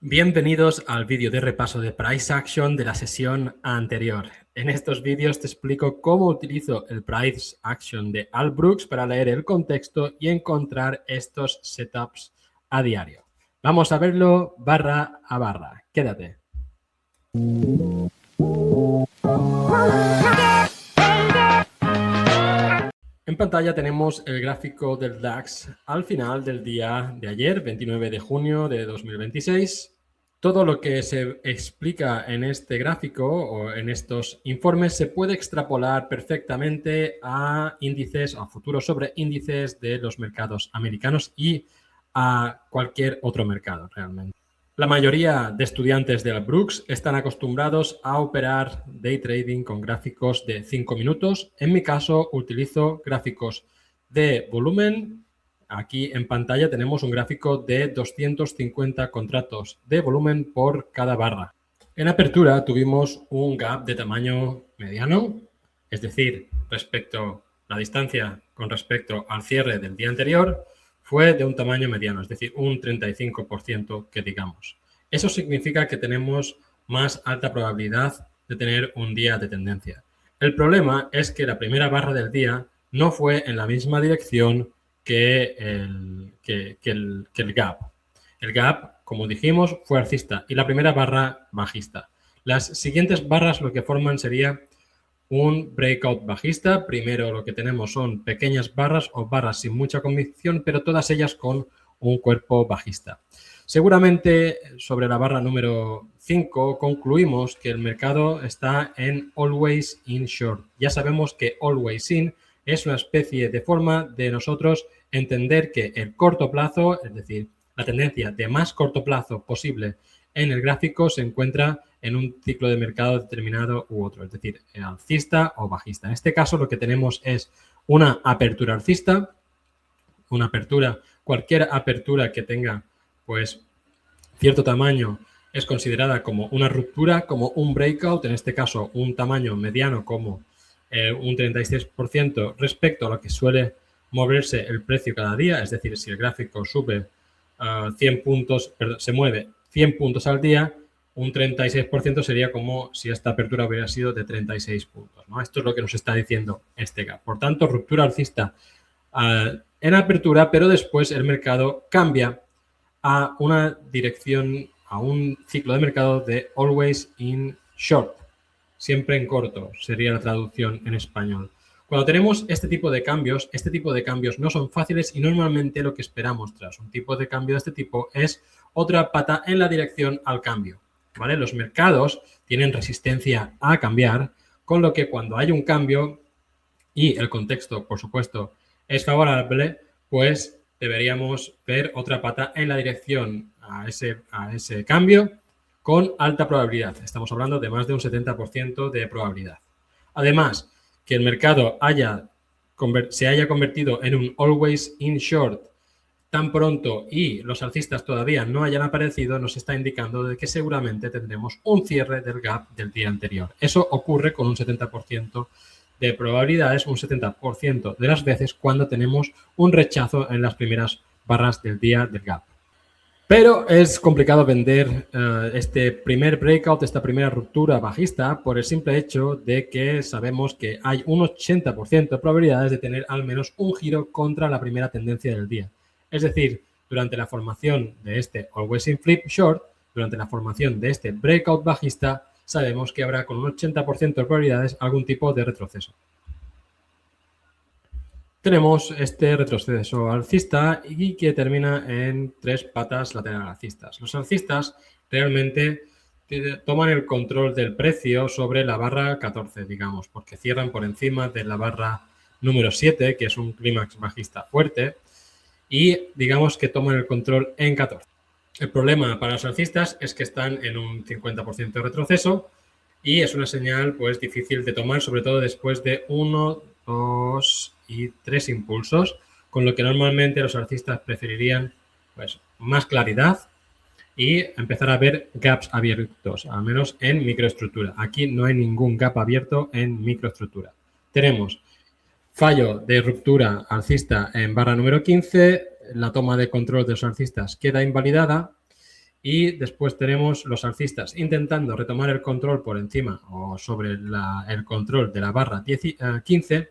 Bienvenidos al vídeo de repaso de Price Action de la sesión anterior. En estos vídeos te explico cómo utilizo el Price Action de Al Brooks para leer el contexto y encontrar estos setups a diario. Vamos a verlo barra a barra. Quédate. En pantalla tenemos el gráfico del DAX al final del día de ayer, 29 de junio de 2026. Todo lo que se explica en este gráfico o en estos informes se puede extrapolar perfectamente a índices, a futuros sobre índices de los mercados americanos y a cualquier otro mercado realmente. La mayoría de estudiantes del Brooks están acostumbrados a operar day trading con gráficos de 5 minutos. En mi caso, utilizo gráficos de volumen. Aquí en pantalla tenemos un gráfico de 250 contratos de volumen por cada barra. En apertura tuvimos un gap de tamaño mediano, es decir, la distancia con respecto al cierre del día anterior fue de un tamaño mediano, es decir, un 35% que digamos. Eso significa que tenemos más alta probabilidad de tener un día de tendencia. El problema es que la primera barra del día no fue en la misma dirección que el gap. El gap, como dijimos, fue alcista y la primera barra bajista. Las siguientes barras lo que forman sería un breakout bajista. Primero lo que tenemos son pequeñas barras o barras sin mucha convicción, pero todas ellas con un cuerpo bajista. Seguramente sobre la barra número 5 concluimos que el mercado está en always in short. Ya sabemos que always in es una especie de forma de nosotros entender que el corto plazo, es decir, la tendencia de más corto plazo posible en el gráfico se encuentra en un ciclo de mercado determinado u otro, es decir, alcista o bajista. En este caso lo que tenemos es una apertura alcista, cualquier apertura que tenga pues cierto tamaño es considerada como una ruptura, como un breakout, en este caso un tamaño mediano como un 36% respecto a lo que suele moverse el precio cada día, es decir, si el gráfico sube 100 puntos, se mueve 100 puntos al día, un 36% sería como si esta apertura hubiera sido de 36 puntos, ¿no? Esto es lo que nos está diciendo este gap. Por tanto, ruptura alcista en apertura, pero después el mercado cambia a una dirección, a un ciclo de mercado de always in short, siempre en corto, sería la traducción en español. Cuando tenemos este tipo de cambios no son fáciles y normalmente lo que esperamos tras un tipo de cambio de este tipo es otra pata en la dirección al cambio, ¿vale? Los mercados tienen resistencia a cambiar, con lo que cuando hay un cambio y el contexto, por supuesto, es favorable, pues deberíamos ver otra pata en la dirección a ese cambio con alta probabilidad. Estamos hablando de más de un 70% de probabilidad. Además, que el mercado se haya convertido en un always in short tan pronto y los alcistas todavía no hayan aparecido, nos está indicando de que seguramente tendremos un cierre del gap del día anterior. Eso ocurre con un 70% de probabilidades, un 70% de las veces cuando tenemos un rechazo en las primeras barras del día del gap. Pero es complicado vender este primer breakout, esta primera ruptura bajista, por el simple hecho de que sabemos que hay un 80% de probabilidades de tener al menos un giro contra la primera tendencia del día. Es decir, durante la formación de este always in flip short, durante la formación de este breakout bajista, sabemos que habrá con un 80% de probabilidades algún tipo de retroceso. Tenemos este retroceso alcista y que termina en tres patas lateral alcistas. Los alcistas realmente toman el control del precio sobre la barra 14, digamos, porque cierran por encima de la barra número 7, que es un clímax bajista fuerte, y digamos que toman el control en 14. El problema para los alcistas es que están en un 50% de retroceso y es una señal pues difícil de tomar, sobre todo después de 1, 2 y 3 impulsos, con lo que normalmente los alcistas preferirían pues más claridad y empezar a ver gaps abiertos, al menos en microestructura. Aquí no hay ningún gap abierto en microestructura. Tenemos fallo de ruptura alcista en barra número 15, la toma de control de los alcistas queda invalidada Y después tenemos los alcistas intentando retomar el control por encima o sobre el control de la barra 15,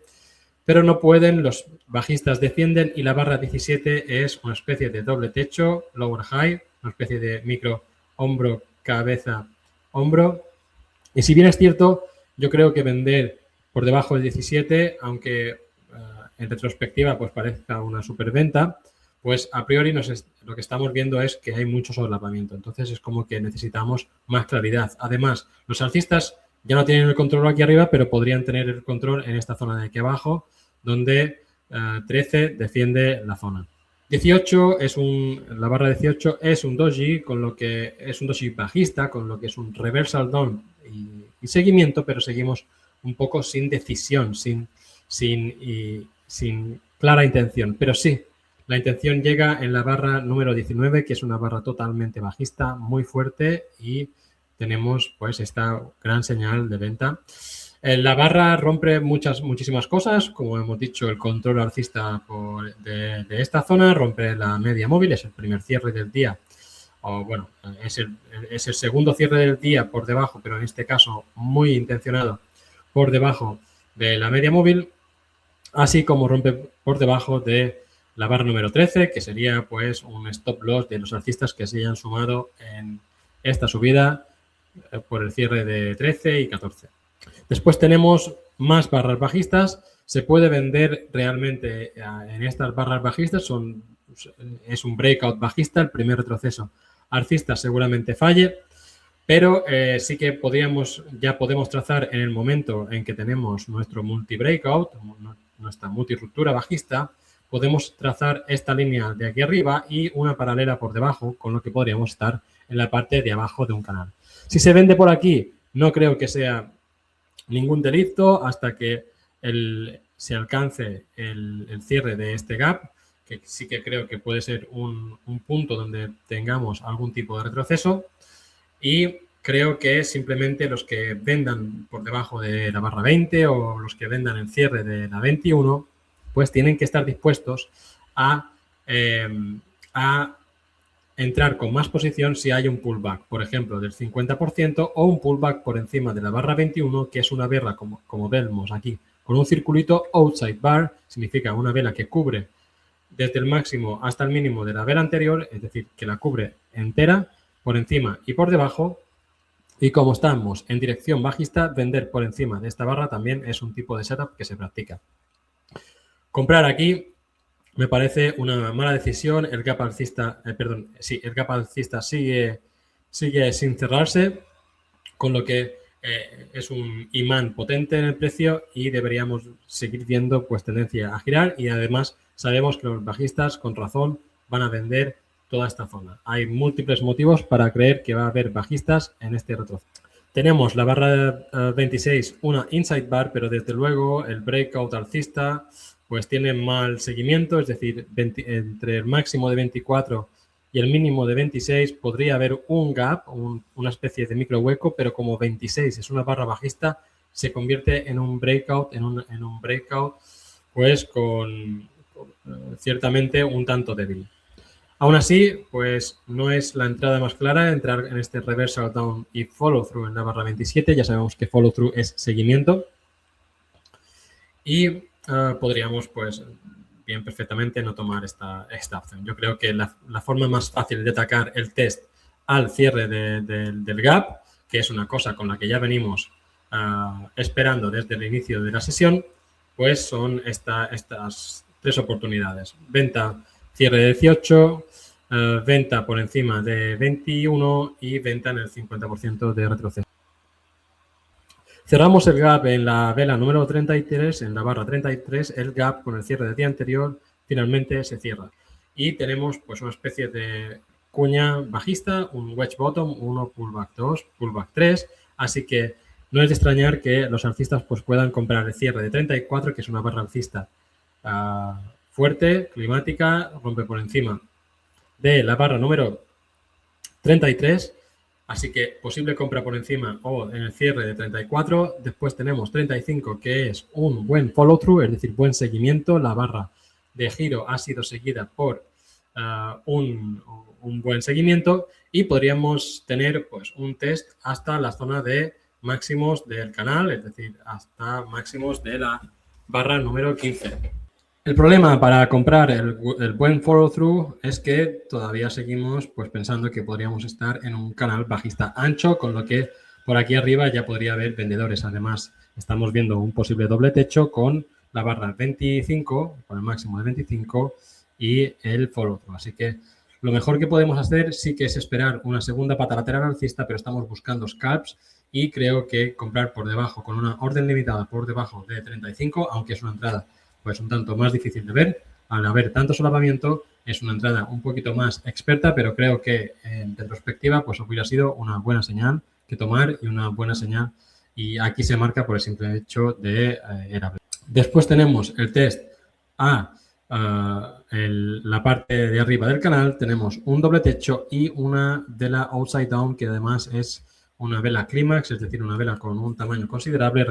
pero no pueden, los bajistas defienden y la barra 17 es una especie de doble techo, lower high, una especie de micro hombro, cabeza, hombro. Y si bien es cierto, yo creo que vender por debajo del 17, aunque en retrospectiva pues parezca una superventa, pues a priori lo que estamos viendo es que hay mucho solapamiento. Entonces es como que necesitamos más claridad. Además, los alcistas ya no tienen el control aquí arriba, pero podrían tener el control en esta zona de aquí abajo, donde 13 defiende la zona. 18 la barra 18 es un doji, con lo que es un doji bajista, con lo que es un reversal down y seguimiento, pero seguimos un poco sin decisión, sin clara intención. Pero sí, la intención llega en la barra número 19, que es una barra totalmente bajista, muy fuerte, y tenemos pues esta gran señal de venta. La barra rompe muchísimas cosas, como hemos dicho, el control alcista de esta zona, rompe la media móvil, es el primer cierre del día, o bueno, es el segundo cierre del día por debajo, pero en este caso muy intencionado por debajo de la media móvil, así como rompe por debajo de la barra número 13, que sería pues un stop loss de los alcistas que se hayan sumado en esta subida por el cierre de 13 y 14. Después tenemos más barras bajistas. Se puede vender realmente en estas barras bajistas. Es un breakout bajista, el primer retroceso alcista seguramente falle, pero sí que ya podemos trazar en el momento en que tenemos nuestro multi-breakout, nuestra multi-ruptura bajista, podemos trazar esta línea de aquí arriba y una paralela por debajo, con lo que podríamos estar en la parte de abajo de un canal. Si se vende por aquí, no creo que sea ningún delito hasta que se alcance el cierre de este gap, que sí que creo que puede ser un punto donde tengamos algún tipo de retroceso, y creo que simplemente los que vendan por debajo de la barra 20 o los que vendan el cierre de la 21, pues tienen que estar dispuestos a entrar con más posición si hay un pullback, por ejemplo, del 50% o un pullback por encima de la barra 21, que es una vela, como vemos aquí, con un circulito outside bar, significa una vela que cubre desde el máximo hasta el mínimo de la vela anterior, es decir, que la cubre entera, por encima y por debajo. Y como estamos en dirección bajista, vender por encima de esta barra también es un tipo de setup que se practica. Comprar aquí me parece una mala decisión. El gap alcista, el gap alcista sigue sin cerrarse, con lo que es un imán potente en el precio y deberíamos seguir viendo pues tendencia a girar, y además sabemos que los bajistas con razón van a vender toda esta zona. Hay múltiples motivos para creer que va a haber bajistas en este retroceso. Tenemos la barra 26, una inside bar, pero desde luego el breakout alcista pues tiene mal seguimiento, es decir, entre el máximo de 24 y el mínimo de 26 podría haber un gap, una especie de micro hueco, pero como 26 es una barra bajista, se convierte en un breakout, en un breakout pues con ciertamente un tanto débil. Aún así, pues no es la entrada más clara entrar en este reversal down y follow through en la barra 27. Ya sabemos que follow through es seguimiento. Y podríamos, pues, bien perfectamente no tomar esta opción. Yo creo que la forma más fácil de atacar el test al cierre del gap, que es una cosa con la que ya venimos esperando desde el inicio de la sesión, pues son estas tres oportunidades. Venta cierre de 18, venta por encima de 21 y venta en el 50% de retroceso. Cerramos el gap en la vela número 33, en la barra 33, el gap con el cierre del día anterior finalmente se cierra. Y tenemos pues una especie de cuña bajista, un wedge bottom, 1, pullback 2, pullback 3. Así que no es de extrañar que los alcistas pues puedan comprar el cierre de 34, que es una barra alcista fuerte, climática, rompe por encima de la barra número 33. Así que posible compra por encima o en el cierre de 34. Después tenemos 35, que es un buen follow through, es decir, buen seguimiento. La barra de giro ha sido seguida por un buen seguimiento y podríamos tener pues un test hasta la zona de máximos del canal, es decir, hasta máximos de la barra número 15. El problema para comprar el buen follow-through es que todavía seguimos pues, pensando que podríamos estar en un canal bajista ancho, con lo que por aquí arriba ya podría haber vendedores. Además, estamos viendo un posible doble techo con la barra 25, con el máximo de 25 y el follow-through. Así que lo mejor que podemos hacer sí que es esperar una segunda pata lateral alcista, pero estamos buscando scalps y creo que comprar por debajo, con una orden limitada por debajo de 35, aunque es una entrada pues un tanto más difícil de ver, al haber tanto solapamiento, es una entrada un poquito más experta, pero creo que en retrospectiva pues hubiera sido una buena señal que tomar y una buena señal, y aquí se marca por el simple hecho de era. Después tenemos el test a la parte de arriba del canal, tenemos un doble techo y una vela upside down que además es una vela clímax, es decir, una vela con un tamaño considerable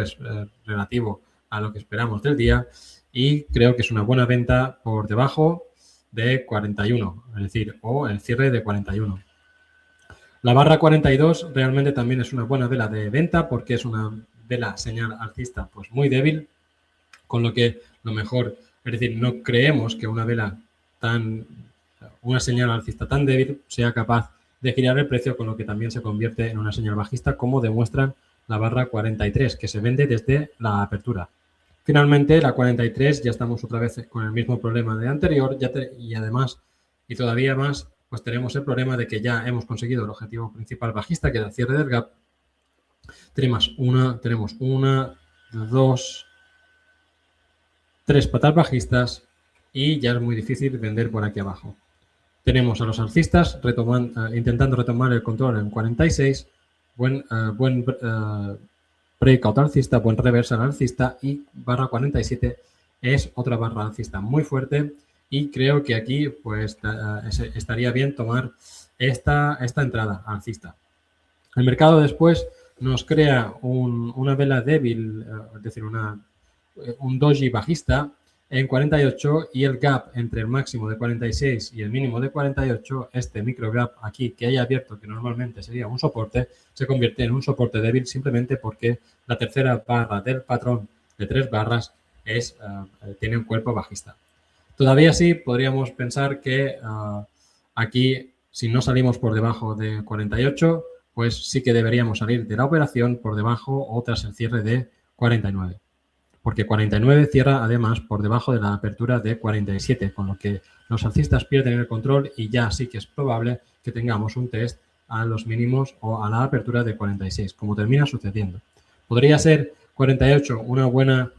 relativo a lo que esperamos del día, y creo que es una buena venta por debajo de 41, es decir, o el cierre de 41. La barra 42 realmente también es una buena vela de venta porque es una vela señal alcista pues muy débil, con lo que lo mejor, es decir, no creemos que una señal alcista tan débil sea capaz de girar el precio, con lo que también se convierte en una señal bajista, como demuestra la barra 43, que se vende desde la apertura. Finalmente, la 43, ya estamos otra vez con el mismo problema de anterior y además, y todavía más, pues tenemos el problema de que ya hemos conseguido el objetivo principal bajista, que era el cierre del gap. Tenemos una, dos, tres patas bajistas y ya es muy difícil vender por aquí abajo. Tenemos a los alcistas intentando retomar el control en 46, buen breakout alcista, buen reversal alcista, y barra 47 es otra barra alcista muy fuerte, y creo que aquí pues estaría bien tomar esta entrada alcista. El mercado después nos crea una vela débil, es decir, un doji bajista en 48, y el gap entre el máximo de 46 y el mínimo de 48, este micro gap aquí que haya abierto, que normalmente sería un soporte, se convierte en un soporte débil simplemente porque la tercera barra del patrón de 3 barras tiene un cuerpo bajista. Todavía sí podríamos pensar que aquí, si no salimos por debajo de 48, pues sí que deberíamos salir de la operación por debajo o tras el cierre de 49. Porque 49 cierra además por debajo de la apertura de 47, con lo que los alcistas pierden el control y ya sí que es probable que tengamos un test a los mínimos o a la apertura de 46, como termina sucediendo. ¿Podría ser 48 una buena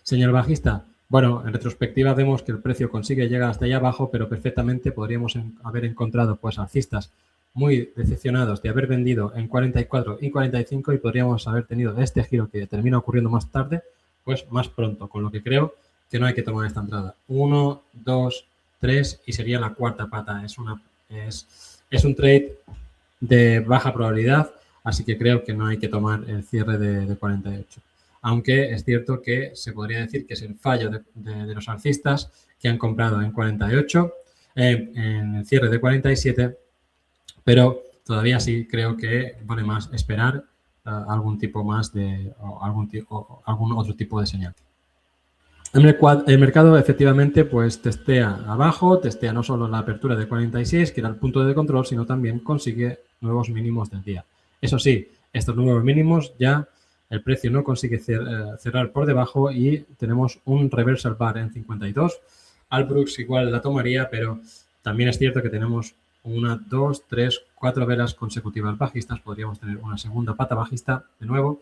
señal bajista? Bueno, en retrospectiva vemos que el precio consigue llegar hasta allá abajo, pero perfectamente podríamos haber encontrado pues alcistas muy decepcionados de haber vendido en 44 y 45 y podríamos haber tenido este giro que termina ocurriendo más tarde, pues más pronto, con lo que creo que no hay que tomar esta entrada. 1, 2, 3 y sería la cuarta pata. Es un trade de baja probabilidad, así que creo que no hay que tomar el cierre de 48. Aunque es cierto que se podría decir que es el fallo de los alcistas que han comprado en 48, en el cierre de 47, pero todavía sí creo que vale más esperar algún tipo más algún otro tipo de señal. El mercado efectivamente pues testea abajo, testea no solo la apertura de 46, que era el punto de control, sino también consigue nuevos mínimos del día. Eso sí, estos nuevos mínimos ya el precio no consigue cerrar por debajo y tenemos un reversal bar en 52. Albrook igual la tomaría, pero también es cierto que tenemos 1, 2, 3, 4 velas consecutivas bajistas. Podríamos tener una segunda pata bajista de nuevo,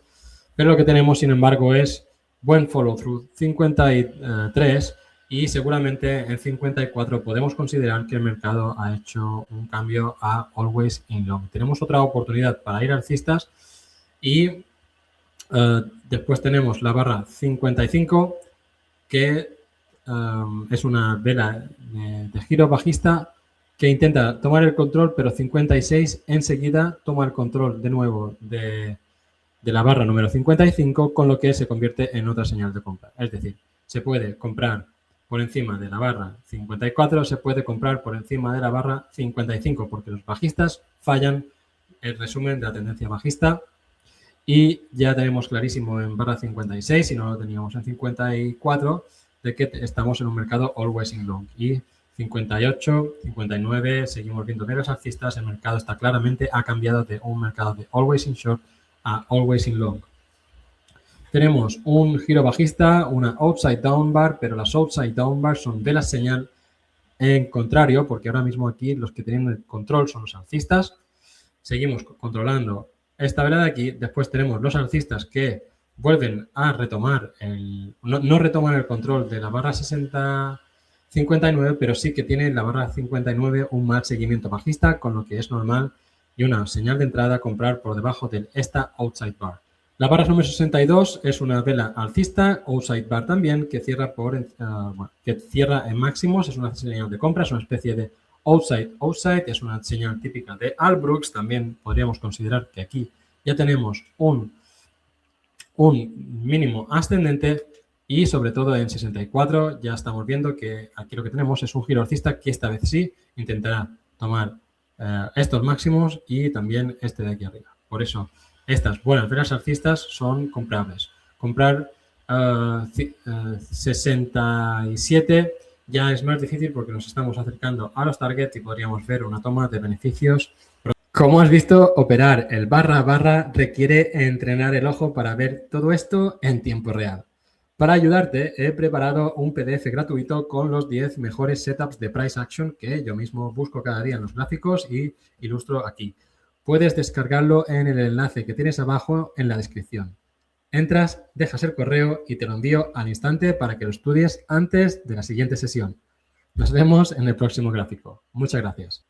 pero lo que tenemos, sin embargo, es buen follow-through 53 y seguramente en 54 podemos considerar que el mercado ha hecho un cambio a always in long. Tenemos otra oportunidad para ir alcistas y después tenemos la barra 55, que es una vela de giro bajista que intenta tomar el control, pero 56 enseguida toma el control de nuevo de la barra número 55, con lo que se convierte en otra señal de compra. Es decir, se puede comprar por encima de la barra 54 se puede comprar por encima de la barra 55 porque los bajistas fallan el resumen de la tendencia bajista y ya tenemos clarísimo en barra 56, si no lo teníamos en 54, de que estamos en un mercado always in long y 58, 59, seguimos viendo negros alcistas, el mercado está claramente, ha cambiado de un mercado de always in short a always in long. Tenemos un giro bajista, una outside down bar, pero las outside down bar son de la señal en contrario, porque ahora mismo aquí los que tienen el control son los alcistas. Seguimos controlando esta vela de aquí. Después tenemos los alcistas que vuelven a retomar, no retoman el control de la barra 60-59, pero sí que tiene la barra 59 un mal seguimiento bajista, con lo que es normal y una señal de entrada comprar por debajo de esta outside bar. La barra número 62 es una vela alcista, outside bar también, que cierra, que cierra en máximos, es una señal de compra, es una especie de outside, es una señal típica de Albrookes. También podríamos considerar que aquí ya tenemos un mínimo ascendente y sobre todo en 64 ya estamos viendo que aquí lo que tenemos es un giro alcista que esta vez sí intentará tomar estos máximos y también este de aquí arriba. Por eso estas buenas velas alcistas son comprables. Comprar 67 ya es más difícil porque nos estamos acercando a los targets y podríamos ver una toma de beneficios. Como has visto, operar el barra a barra requiere entrenar el ojo para ver todo esto en tiempo real. Para ayudarte, he preparado un PDF gratuito con los 10 mejores setups de price action que yo mismo busco cada día en los gráficos y ilustro aquí. Puedes descargarlo en el enlace que tienes abajo en la descripción. Entras, dejas el correo y te lo envío al instante para que lo estudies antes de la siguiente sesión. Nos vemos en el próximo gráfico. Muchas gracias.